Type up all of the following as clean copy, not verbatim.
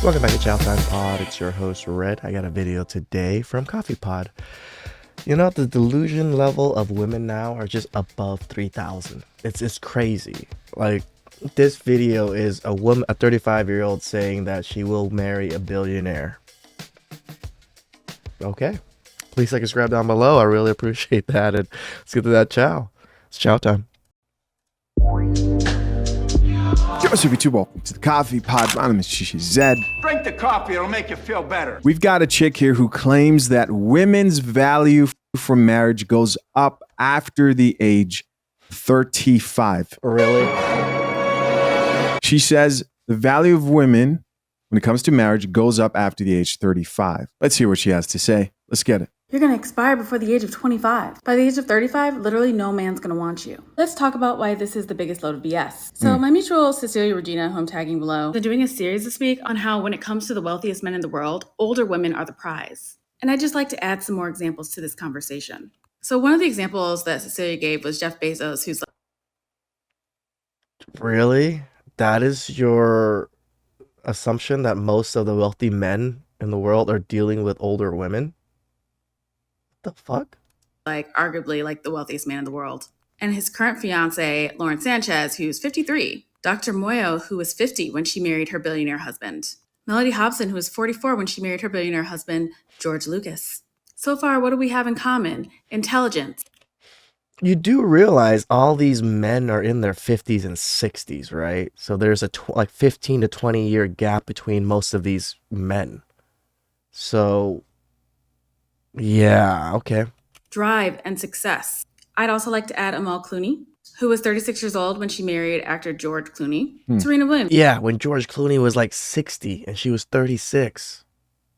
Welcome back to TheChowTimePod. It's your host, Red. I got a video today from Coffee Pod. You know, the delusion level of women now are just above 3,000. It's crazy. Like, this video is a woman, a 35-year-old saying that she will marry a billionaire. Okay. Please like and subscribe down below. I really appreciate that. And let's get to that chow. It's chow time. What's up, YouTube? Welcome to the Coffee Pod. My name is Shishi Zed. Drink the coffee, it'll make you feel better. We've got a chick here who claims that women's value for marriage goes up after the age 35. Really? She says the value of women when it comes to marriage goes up after the age 35. Let's hear what she has to say. Let's get it. You're going to expire before the age of 25. By the age of 35, literally no man's going to want you. Let's talk about why this is the biggest load of BS. So my mutual Cecilia Regina, who I'm tagging below, is doing a series this week on how when it comes to the wealthiest men in the world, older women are the prize. And I'd just like to add some more examples to this conversation. So one of the examples that Cecilia gave was Jeff Bezos, who's like, Really? That is your assumption that most of the wealthy men in the world are dealing with older women? The fuck? arguably like the wealthiest man in the world. And his current fiance, Lauren Sanchez, who's 53. Dr. Moyo, who was 50 when she married her billionaire husband. Melody Hobson, who was 44 when she married her billionaire husband, George Lucas. So far, what do we have in common? Intelligence. You do realize all these men are in their 50s and 60s, right? So there's a 15 to 20 year gap between most of these men. So, yeah, okay. Drive and success. I'd also like to add Amal Clooney, who was 36 years old when she married actor George Clooney. Serena Williams. Yeah, when George Clooney was like 60 and she was 36.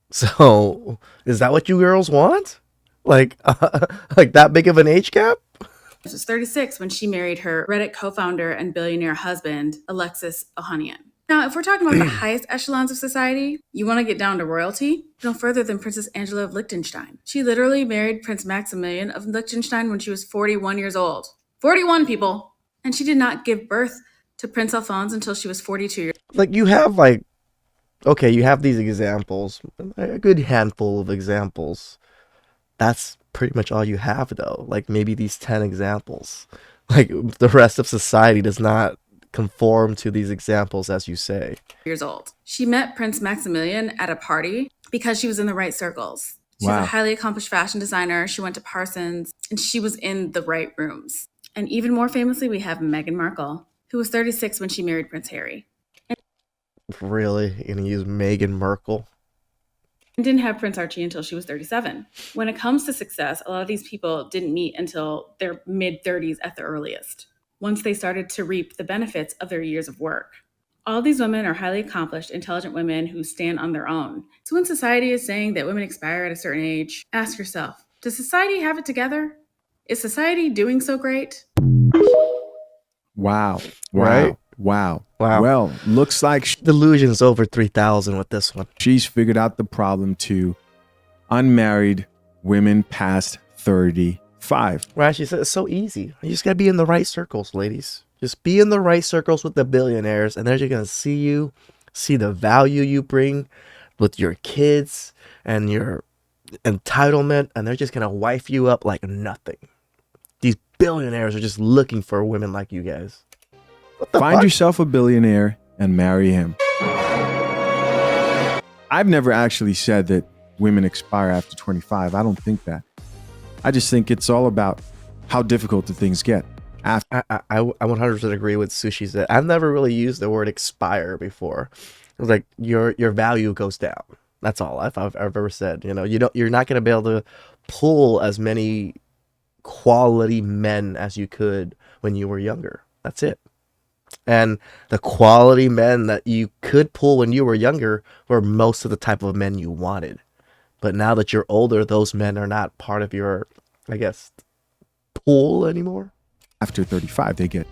So, is that what you girls want? Like that big of an age gap? She was 36 when she married her Reddit co-founder and billionaire husband, Alexis Ohanian. Now, if we're talking about the highest echelons of society, you want to get down to royalty? No further than Princess Angela of Liechtenstein. She literally married Prince Maximilian of Liechtenstein when she was 41 years old. 41 people! And she did not give birth to Prince Alphonse until she was 42 years old. Like, you have okay, you have these examples, a good handful of examples. That's pretty much all you have, though. Like, maybe these 10 examples. Like, the rest of society does not conform to these examples, as you say. Years old. She met Prince Maximilian at a party because she was in the right circles. She's Wow. a highly accomplished fashion designer. She went to Parsons, and she was in the right rooms. And even more famously, we have Meghan Markle, who was 36 when she married Prince Harry. Really? You're gonna use Meghan Markle? And didn't have Prince Archie until she was 37. When it comes to success, a lot of these people didn't meet until their mid-30s at the earliest, once they started to reap the benefits of their years of work. All these women are highly accomplished, intelligent women who stand on their own. So when society is saying that women expire at a certain age, ask yourself, does society have it together? Is society doing so great? Wow. Right? Wow. Wow. Well, looks like Delusion's over 3,000 with this one. she's figured out the problem to unmarried women past 35. Right? She said it's so easy. You just gotta be in the right circles, ladies. Just be in the right circles with the billionaires, and they're just gonna see you, see the value you bring with your kids and your entitlement, and they're just gonna wife you up like nothing. These billionaires are just looking for women like you guys. What the Find fuck? yourself a billionaire and marry him. I've never actually said that women expire after 25. I don't think that. I just think it's all about how difficult the things get. After I 100% agree with Sushi said. I've never really used the word expire before. It was like your value goes down. That's all I've ever said. You know, you're not gonna be able to pull as many quality men as you could when you were younger. That's it. And the quality men that you could pull when you were younger were most of the type of men you wanted. But now that you're older, those men are not part of your, I guess, pool anymore. after 35, they get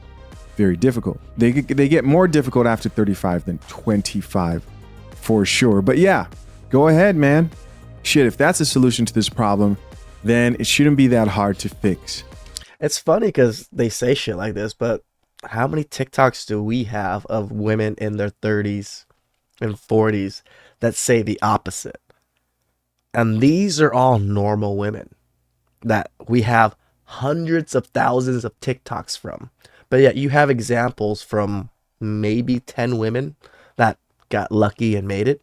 very difficult. They get more difficult after 35 than 25 for sure. But yeah, go ahead, man. Shit, if that's a solution to this problem, then it shouldn't be that hard to fix. It's funny because they say shit like this, but how many TikToks do we have of women in their 30s and 40s that say the opposite. And these are all normal women that we have hundreds of thousands of TikToks from. But yet you have examples from maybe 10 women that got lucky and made it.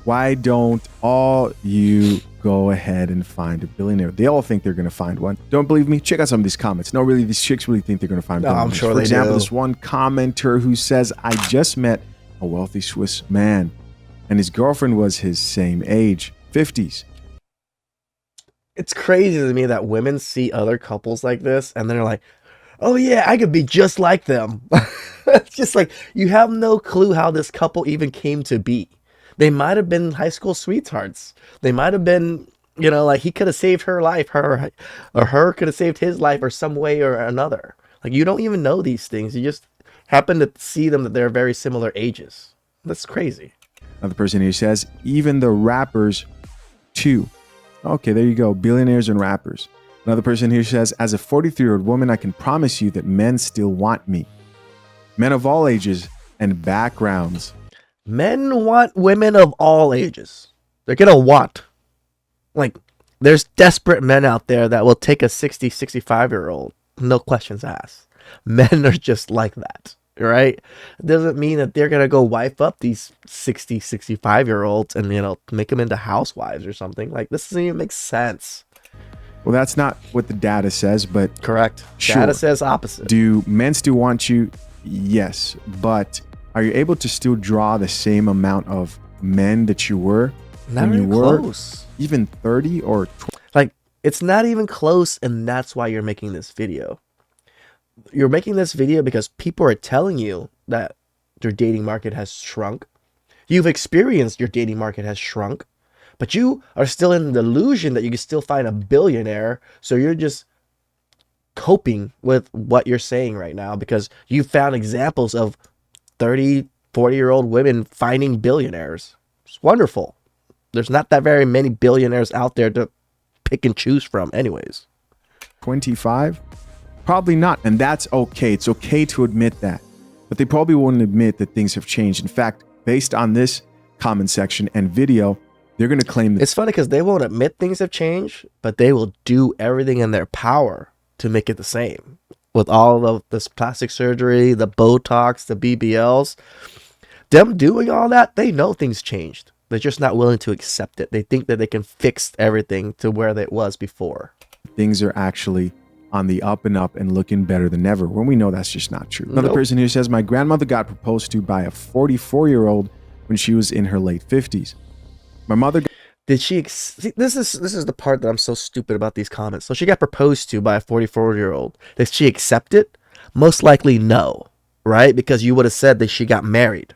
Why don't all you go ahead and find a billionaire? They all think they're going to find one. Don't believe me? Check out some of these comments. No, really, these chicks really think they're going to find billionaires. I'm sure For they example, do. this one commenter who says, I just met a wealthy Swiss man and his girlfriend was his same age, 50s. It's crazy to me that women see other couples like this and they're like, oh yeah, I could be just like them. It's just like, you have no clue how this couple even came to be. They might have been high school sweethearts. They might have been, like he could have saved her life, or her could have saved his life, or some way or another. Like, you don't even know these things. You just happen to see them that they're very similar ages. That's crazy. Another person here says, even the rappers too. Okay, there you go. Billionaires and rappers. Another person here says, as a 43-year-old woman, I can promise you that men still want me. Men of all ages and backgrounds. Men want women of all ages. They're going to want. Like, there's desperate men out there that will take a 60, 65-year-old. No questions asked. Men are just like that, right? It doesn't mean that they're going to go wife up these 60, 65-year-olds and, make them into housewives or something. Like, this doesn't even make sense. Well, that's not what the data says, but Correct. Sure. Data says opposite. Do men still want you? Yes, but are you able to still draw the same amount of men that you were Not when you even were close. even 30 or 20? Like, it's not even close, and that's why you're making this video. You're making this video because people are telling you that your dating market has shrunk. You've experienced your dating market has shrunk, but you are still in the delusion that you can still find a billionaire. So you're just coping with what you're saying right now because you found examples of 30, 40-year-old women finding billionaires. It's wonderful. There's not that very many billionaires out there to pick and choose from anyways. 25? Probably not. And that's okay. It's okay to admit that. But they probably won't admit that things have changed. In fact, based on this comment section and video, they're going to claim that It's funny because they won't admit things have changed, but they will do everything in their power to make it the same. With all of this plastic surgery, the Botox, the BBLs, them doing all that, they know things changed. They're just not willing to accept it. They think that they can fix everything to where it was before. things are actually on the up and up and looking better than ever, when we know that's just not true. Another Nope. person here says, my grandmother got proposed to by a 44-year-old when she was in her late 50s. My mother got Did she? See, this is the part that I'm so stupid about these comments. So she got proposed to by a 44-year-old. Did she accept it? Most likely no, right? Because you would have said that she got married,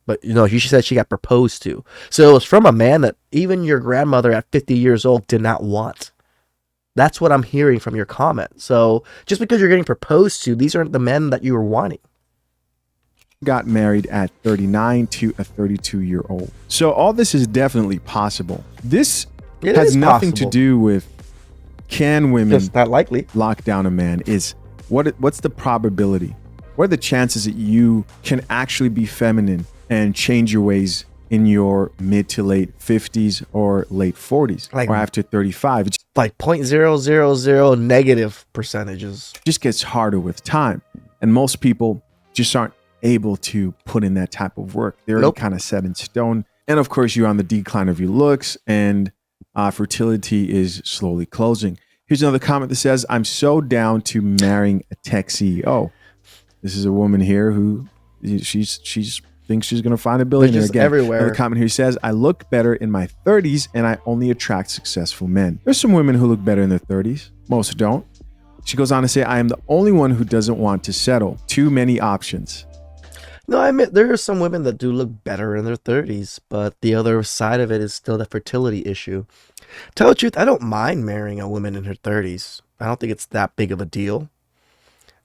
but you said she got proposed to. So it was from a man that even your grandmother at 50 years old did not want. That's what I'm hearing from your comment. So just because you're getting proposed to, these aren't the men that you were wanting. got married at 39 to a 32-year-old. So all this is definitely possible. This It has is nothing possible. to do with can women Just not likely. lock down a man. Is what's the probability? What are the chances that you can actually be feminine and change your ways in your mid to late 50s or late 40s Like- or after 35? It Like 0.000 negative percentages. just gets harder with time. And most people just aren't able to put in that type of work. They're already Nope. kind of set in stone. And of course, you're on the decline of your looks, and fertility is slowly closing. Here's another comment that says, I'm so down to marrying a tech CEO. This is a woman here who she's thinks she's going to find a billionaire just again. everywhere. Another comment here says, I look better in my 30s and I only attract successful men. There's some women who look better in their 30s. Most don't. She goes on to say, I am the only one who doesn't want to settle. Too many options. No, I admit there are some women that do look better in their 30s, but the other side of it is still the fertility issue. Tell the truth, I don't mind marrying a woman in her 30s. I don't think it's that big of a deal.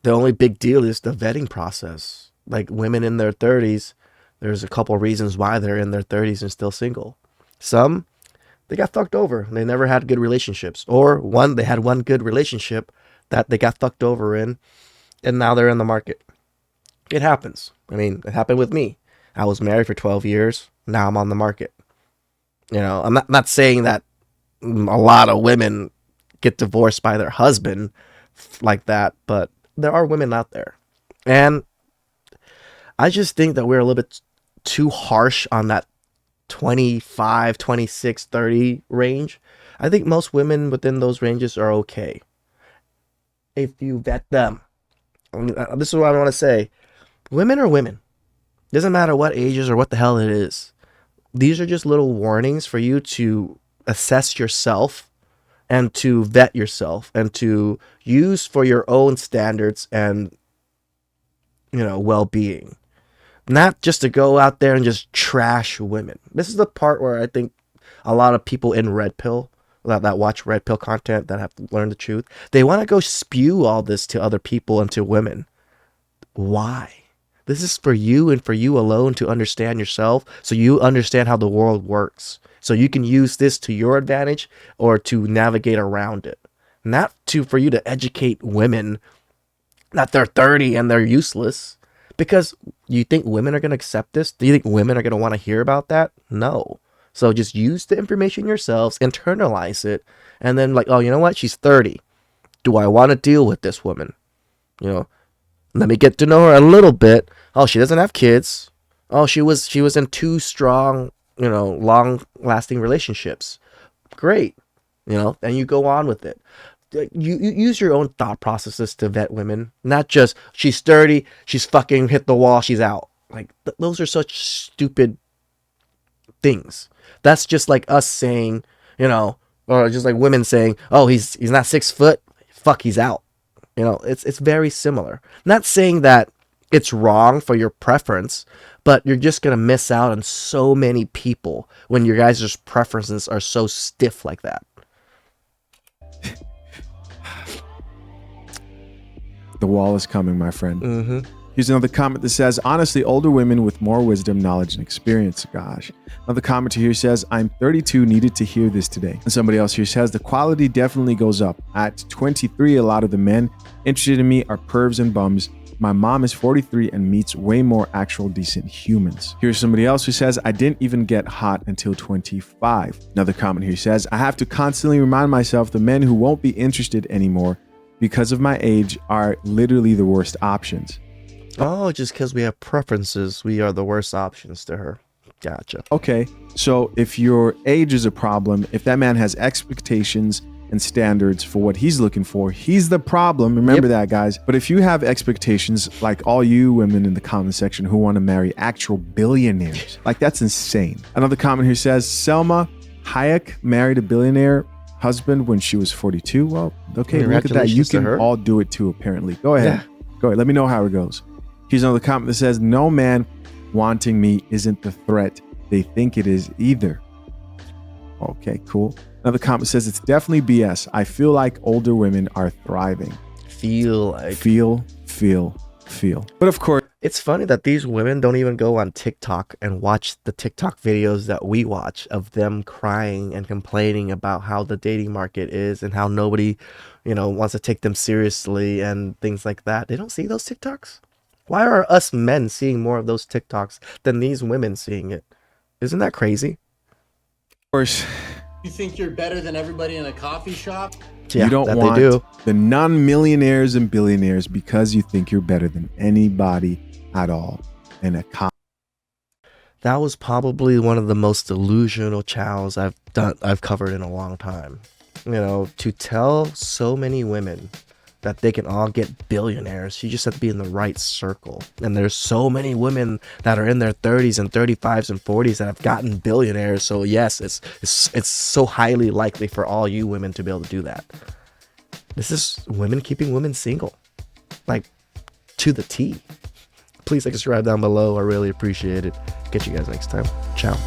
The only big deal is the vetting process. Like women in their 30s, there's a couple reasons why they're in their 30s and still single. Some, they got fucked over. They never had good relationships. Or one, they had one good relationship that they got fucked over in, and now they're in the market. It happens. I mean, it happened with me. I was married for 12 years. Now I'm on the market. I'm not saying that a lot of women get divorced by their husband like that, but there are women out there. And I just think that we're a little bit too harsh on that 25, 26, 30 range. I think most women within those ranges are okay if you vet them. This is what I want to say. Women are women. Doesn't matter what ages or what the hell it is. These are just little warnings for you to assess yourself and to vet yourself and to use for your own standards and, well-being. Not just to go out there and just trash women. This is the part where I think a lot of people in Red Pill, that watch Red Pill content, that have learned the truth, they want to go spew all this to other people and to women. Why? This is for you and for you alone to understand yourself, so you understand how the world works. So you can use this to your advantage or to navigate around it. Not for you to educate women that they're 30 and they're useless. Because you think women are going to accept this? Do you think women are going to want to hear about that? No. So just use the information yourselves, internalize it, and then oh, you know what? She's 30. Do I want to deal with this woman? Let me get to know her a little bit. Oh, she doesn't have kids. Oh, she was in 2 strong, long-lasting relationships. Great. And you go on with it. You use your own thought processes to vet women, not just she's 30, she's fucking hit the wall, she's out. Those are such stupid things. That's just like us saying, or just like women saying, oh, he's not 6 foot, fuck, he's out. It's very similar. Not saying that it's wrong for your preference, but you're just gonna miss out on so many people when your guys' preferences are so stiff like that. The wall is coming, my friend. Mm-hmm. Here's another comment that says, honestly, older women with more wisdom, knowledge, and experience. Gosh. Another commenter here says, I'm 32, needed to hear this today. And somebody else here says, the quality definitely goes up. At 23, a lot of the men interested in me are pervs and bums. My mom is 43 and meets way more actual decent humans. Here's somebody else who says, I didn't even get hot until 25. Another comment here says, I have to constantly remind myself the men who won't be interested anymore because of my age are literally the worst options. Oh, just because we have preferences, we are the worst options to her. Gotcha. Okay, so if your age is a problem, if that man has expectations and standards for what he's looking for, he's the problem. Remember that, guys. But if you have expectations, like all you women in the comment section who want to marry actual billionaires, that's insane. Another comment here says, Selma Hayek married a billionaire husband when she was 42. Well, okay, look at that. You can all do it too, apparently. Go ahead. Yeah. Go ahead. Let me know how it goes. Here's another comment that says, no man wanting me isn't the threat they think it is either. Okay, cool. Another comment says, it's definitely BS. I feel like older women are thriving. Feel. But of course, it's funny that these women don't even go on TikTok and watch the TikTok videos that we watch of them crying and complaining about how the dating market is and how nobody, wants to take them seriously and things like that. They don't see those TikToks. Why are us men seeing more of those TikToks than these women seeing it? Isn't that crazy? Of course. You think you're better than everybody in a coffee shop? Yeah, you don't want the non-millionaires and billionaires because you think you're better than anybody at all in a coffee. That was probably one of the most delusional chows I've covered in a long time. To tell so many women that they can all get billionaires, you just have to be in the right circle. And there's so many women that are in their 30s and 35s and 40s that have gotten billionaires. So yes, it's so highly likely for all you women to be able to do that. This is women keeping women single, to the T. Please subscribe down below. I really appreciate it. Catch you guys next time. Ciao.